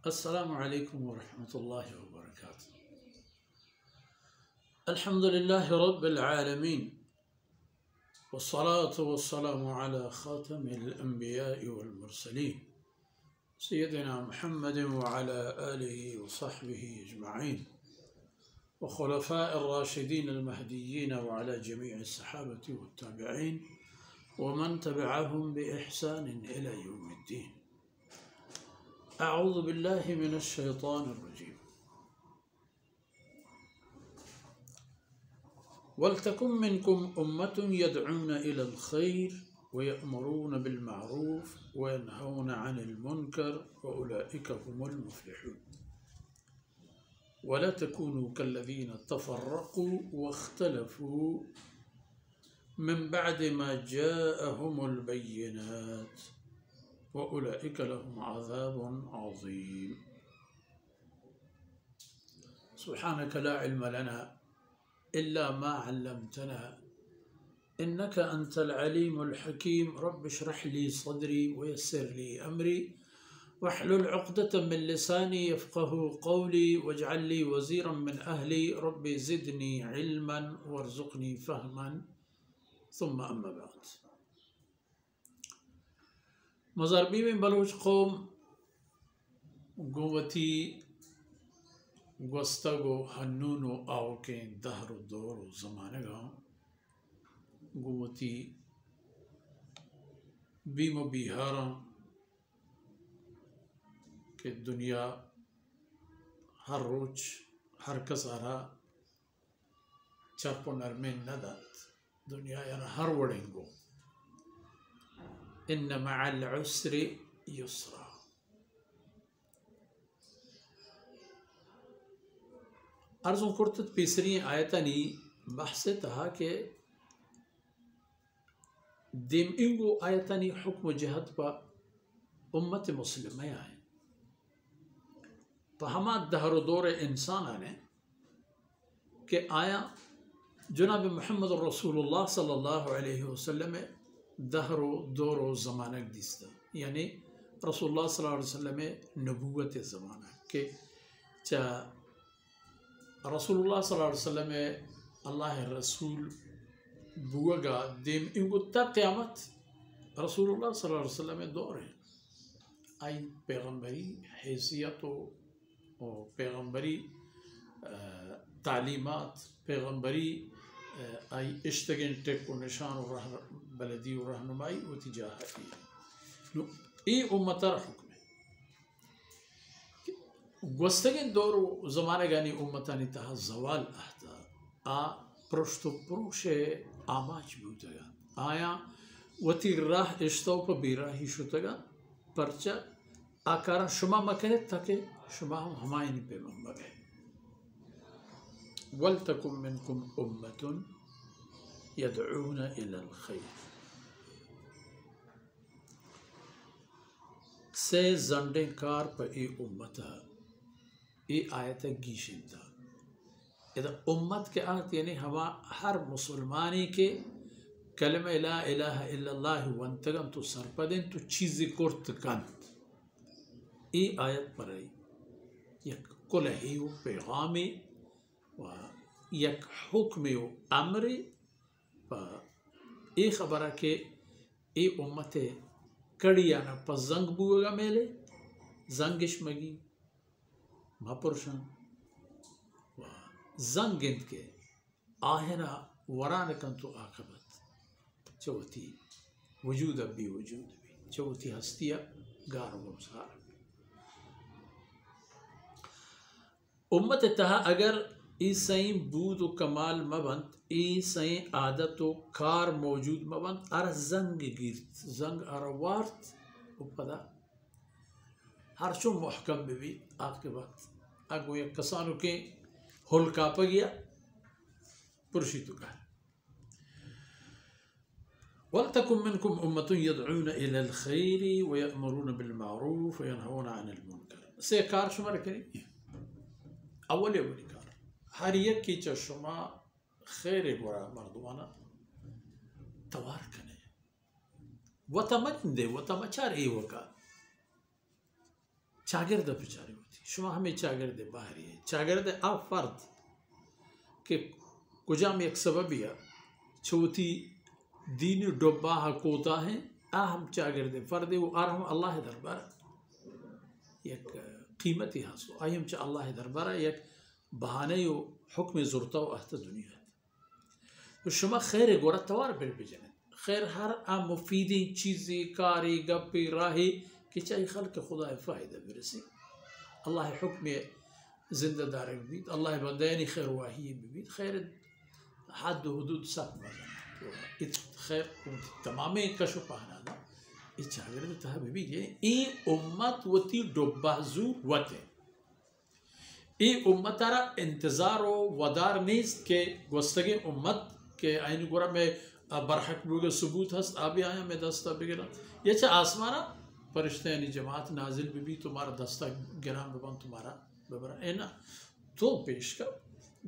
अस्सलामु अलैकुम वरहमतुल्लाहि वबरकातुह। अल्हम्दुलिल्लाहि रब्बिल आलमीन वस्सलातु वस्सलामु अला खातमिल अंबियाइ वल मुरसलीन सय्यिदिना मुहम्मदिन व अला आलिहि व सहबिहि अजमईन व खुलफाइर राशिदीन अल महदीय्यीन व अला जमीइ सहाबती व ताबिईन व मन तबिअहुम बि इहसान इला यौमिद्दीन। अऊज़ु बिल्लाहि मिनश शैतानिर रजीम। वलतकुम मिनकुम उम्मतुन यदऊन इलल खैर व यअमुरून बिल मारूफ व यनहौन अनिल मुनकर व उलाइका हुमुल मुफ्लिहून। वला तकूनू कल्लज़ीना तफ़र्रक़ू वख्तलफ़ू मिन बअदि मा जाअहुमुल बय्यिनात व उलाइका लहुम अज़ाबुन अज़ीम। सुब्हानक ला इल्म लना इल्ला मा अल्लमतना इन्नका अंतल अलीमुल हकीम। रब्बि इश्रह ली सदरी व यस्सिर ली अमरी वहलुल उक़दतम मिन लिसानी यफ़क़हू क़ौली वजअल ली वज़ीरन मिन अहली रब्बि ज़िदनी इल्मन वरज़ुक़नी फ़हमन सुम्मा अम्मा बअद। मज़ारबी में बलूच कौम गुवती गुस्तगो हन्नूनो आओ के दहर दौर ज़माने गाँव गुवती बीमो बिहारा के दुनिया हर रोज हर कसारा चरपो नरमे नदत दुनिया यार हर वड़ेंगो इन्न मअल उसरि युस्रा। अर्ज़ों कुर्तत पीसरी आयतनी बहसे तहा के दिम इंगो आयतनी हुक्म जहत पा उम्मत मुस्लिम आए पहमा दहर दौर इंसान आने के आया जनाब मोहम्मद रसूलुल्लाह सल्लल्लाहु अलैहि वसल्लम दहरो दौर ज़माना दिस्ता यानी रसूलुल्लाह सल्लल्लाहु अलैहि वसल्लम नबूवत ज़माना के चा रसूलुल्लाह सल्लल्लाहु अलैहि वसल्लम अल्लाह रसूल बुआगा देम इनको तक क़यामत रसूलुल्लाह सल्लल्लाहु अलैहि वसल्लम दौर है आई पैगम्बरी हैसियत और पैगम्बरी तालीमात पैगम्बरी आई इश्तगिन टेक को निशान और बलदी और रहनुमाई होती जा रही ये उम्मतर हुक्म गुस्तगिन दौर ज़माने गानी उम्मतानी तहा जवाल ahta a prosto proše amaç butaga aya wati rah ishtopa birahi shutaga parcha akara shuma makane take shuma hamaini peygambare waltakum minkum ummatun yad'una ila al-khayr se zande kar pa e ummata ये आयत गीशिंदा इधर उम्मत के आयत यानी हवा हर मुसलमानी के कलमे ला इलाहा इल्लल्लाह वंतगम तो सरपदें तो चीज़ें कुर्त कंत ये आयत पर आई यक कुलही व पैगामी व यक हुक्म व अमरे प ये खबर के ये उम्मते कड़िया न प जंग बुएगा मेले जंगिश मगी महापुरुषन व जंगिंद के आहरा वरान कंतु आकबत चौथी वजूद भी चौथी हस्तिया गार वसार उम्मत तहा अगर ईसई बूद व कमाल मबंत ईसई आदत व कार मौजूद मबंत अर जंग गिरत जंग अरवार्त उपदा हर शो महकम में भी आपके वक्त अगो एक कसानों के होल काप गया पुरुषी तो कहा वलतकुम मिनकुम उम्मतुन यदऊन इलल खैरि व यअमुरून बिल मारूफ व यनहौन अनिल मुनकर से कार शुमार करें अवली कार हर एक की चशमा खैर बुरा मर्दवाना तवार कने वतमंदे वतमचार वका چاگرده بچاری بودی شما همه چاگرده باهریه چاگرده آب فرد که کجام یک سببیه چوتی دین ڈباہ کوتا ہے اہم چاگرده فرد و آرهم الله درباره یک قیمتی هست و آیم چه الله درباره یک بهانه و حکم زرطه و اهت دنیا و شما خیر گوره توار بر بجنید خیر هر مفیدی چیزی کاری گپی راهی که چه خلق خدا فایده برسی الله حکم زنده داره ببید الله بندانی خیر واهی ببید خیر حد و حدود سخت مزن خیر تمامی کشو پاهنا دا ای چاگرده تها ببید یعنی ای امت وتی ڈبازو وته ای امت را انتظار و ودار نیست که گستگی امت که این گوره میں برحق بوگه ثبوت هست آبی آیا میں دستا بگیرم یہ چه آسمانا فرشتے یعنی جماعت نازل بھی تمہارا دستا گرام ببن تمہارا ببرا اینا تو پیش کر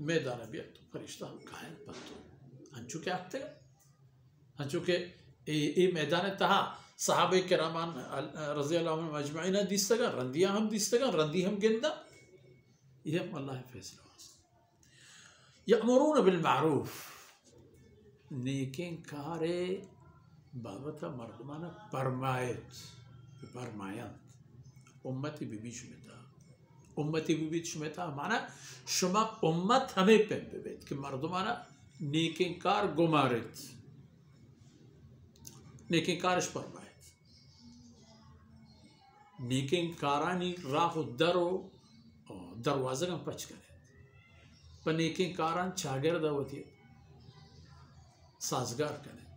میدان بیا تو فرشتہ کائن پتو ہنچو کیا آتے گا ہنچو کہ ای میدان تہا صحابہ کرامان رضی اللہ عنہ مجمعین دیستگا رندیاں ہم دیستگا رندی ہم گندہ یہ ہم اللہ فیصلہ یأمرون بالمعروف نیکین کارے بابتا مردمانا فرمایت امتی بی شمیتا معنی شما امت ہمیں پہن ببید کہ مردمانا نیکین کار گمارت نیکین کارش فرمایت نیکین کارانی راہ و دروازه کم پچ کنید پا نیکین کاران چاگرد ہوتی سازگار کنید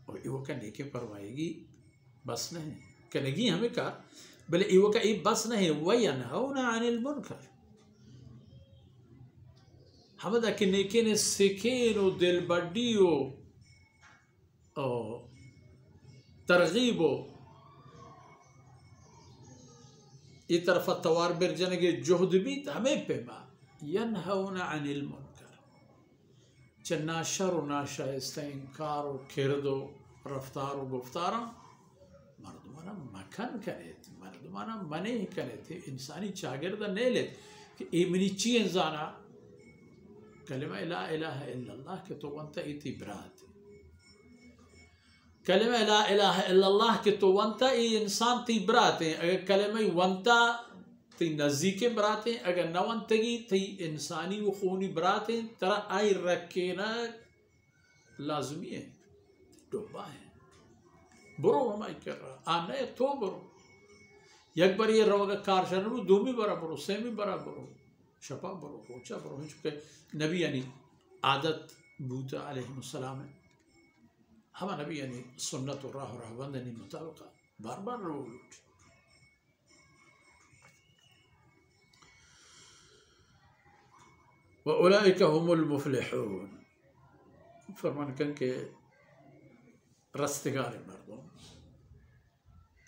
اور ایوہ کا نیکین پروائے گی بس نہیں کنگی ہمیں کار بلے ایوہ کا ای بس نہیں وَيَنْهَوْنَ عَنِ الْمُنْكَرِ ہمیں کہ نیکین سکین و دل بڑی و ترغیب و ای طرف توار برجنگی جہد بیت ہمیں پیما ینہون عن المنکر چه ناشر و ناشایسته انکار و کرد و رفتار و گفتارا مردمانا مکن کنید مردمانا منع کنید انسانی چاگردہ نیلید کہ ایمنی چی انسانا کلمہ لا الہ الا اللہ کہ تو انتا ایتی برات کلمہ لا الہ الا اللہ کہ تو ونتا ای انسان تی براتے ہیں اگر کلمہ ونتا تی نزدیک براتے ہیں اگر نونتگی تی انسانی و خونی براتے ہیں ترا آئی رکھینا لازمی ہے ڈوبا ہے برو ہمائی کر رہا آنے تو برو یک بار یہ روگا کارشن رو دومی برا برو سیمی برا برو شپا برو روچا برو ہن چکے نبی یعنی عادت بوتا علیہ السلام ہے ہما نبی یعنی سنت و راہ و راہبندنی مطابقہ بار بار رو لوٹ وَأُولَئِكَ هُمُ الْمُفْلِحُونَ فرمان کن کہ رستگار مردم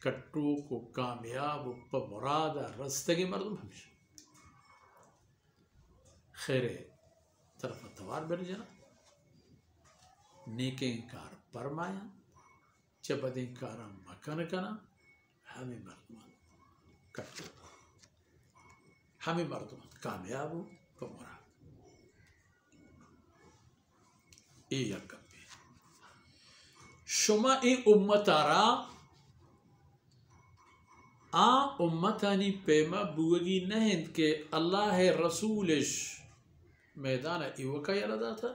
کٹو کو کامیاب پا مراد رستگی مردم ہمیشہ خیر طرف توار بر جنا نیکیں کار فرمایا چبدیں کارا مکن کنا ہمیں مردمان کٹو ہمیں مردمان کامیاب پا مراد ای یکم بی شما ای امتارا امتانی پیما بوگی نہند کہ اللہ رسولش میدان ایوکا یلدا تھا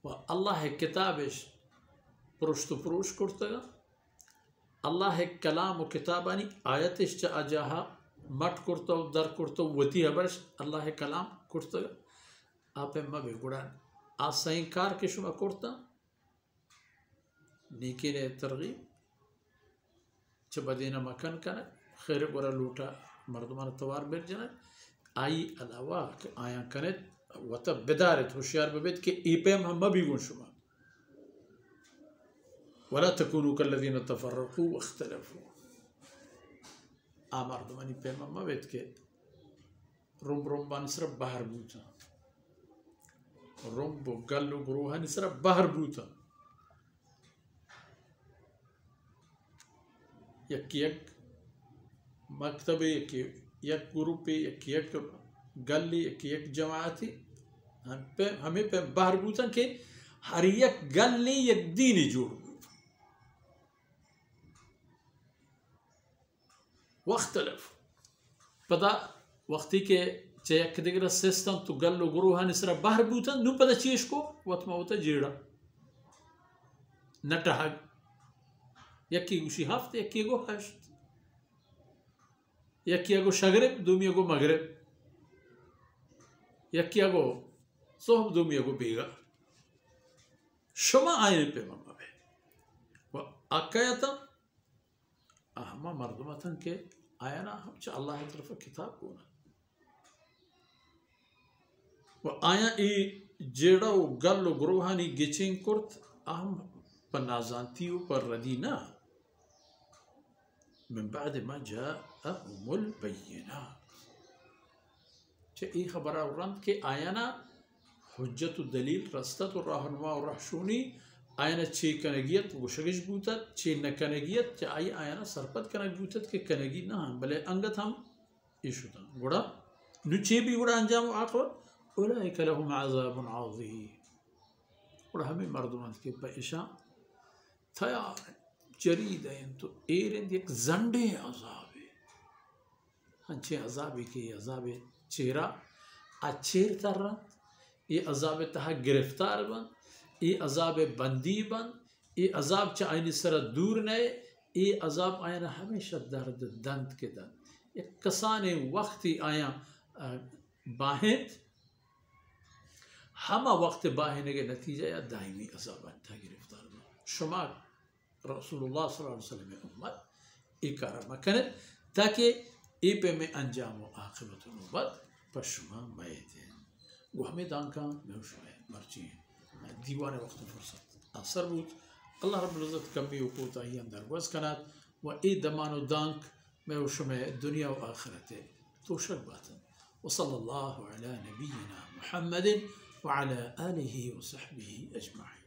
و اللہ کتابش پرشت و پروش کرتا گا اللہ کلام و کتابانی آیتش چا اجاہا مٹ کرتا و در کرتا و وطی حبرش اللہ کلام کرتا گا آپ اما بے گڑان آسا انکار کے شما کرتا نیکی نے ترغیب چه بدینا مکن کنه خیر برا لوٹا مردمان توار بر جنه آئی علاوہ کہ آیا کنید و تا بدارت ہوشیار ببید کہ ای پیم ہم مبیگون شما ولا تکونو کالذین تفرقوا واختلفوا مردمانی پیم ہم مبید کہ رم بانی صرف باہر بوتا رم و گل و گروہانی صرف باہر بوتا एक मकतब, एक ग्रुप, एक गली, एक जमाती हमें पे बाहर बूतन के हर एक गली एक दीनी जोड़ वाख्तलफ पता वक्ती के चेक दिगर सिस्टम तो गल्लो गुरुहा निसरा बाहर बूतन नु पता चीज को वतमा होता जीड़ा नटहग यकी गुशी हफ्ते यकी गो हश्त यकी गो शगरब दुमिया गो मगरब यकी गो सोहब दुमिया गो बेगा शमा आयन पे मम्मा बे व अकायता अहमा मर्दमतन के आयना हम च अल्लाह की तरफ किताब को ना व आया ई जेड़ा व गल ग्रोहानी गिचिंग कुर्त अहम पन्नाजांतियों पर रदीना من بعد ما جاءهم البينات चे ई खबर औरंत के आयना हुज्जत दलील रस्तत और रहनुमा और रहशूनी आयना चे कनगियत गुशगिश बूतत चे न कनगियत चे आई आयना सरपत कनग बूतत के कनगी ना हम भले अंगत हम इशुता गुड़ा नुचे भी गुड़ा अंजाम आखिर उलाइक लहुम अज़ाबुन अज़ीम गुड़ा हमें मर्दमत के पैशा तैयार जरीद है तो एरेंद एक जंडे अज़ाब है हंचे अज़ाब के अज़ाब चेहरा अच्छेर तरह ये अज़ाब तहा गिरफ्तार बन ये अज़ाब बंदी बन ये अज़ाब चाइनी सर दूर नए ये अज़ाब आया हमेशा दर्द दंत के दंत ये कसाने वक्त आया बाहें हम वक्त बाहें के नतीजा या दायमी अज़ाब था गिरफ्तार बन शुमार रसूलुल्लाह सल्लल्लाहु अलैहि वसल्लम उम्मत इकारा मकन ताकि ए पे में अंजाम व आखिरत नौबत पशुमा मैते वो हमें दांका में मर्ची दीवाने वक्त फुर्सत असर बूत अल्लाह रब्बुल इज़्ज़त कमी वकोता ही अंदर वज़ कनात व ए दमानो दांक में उशमे दुनिया व आखिरत तो शक बातन व सल्लल्लाहु अला नबीना मुहम्मद व अला आलिहि व सहबिहि अजमाइन।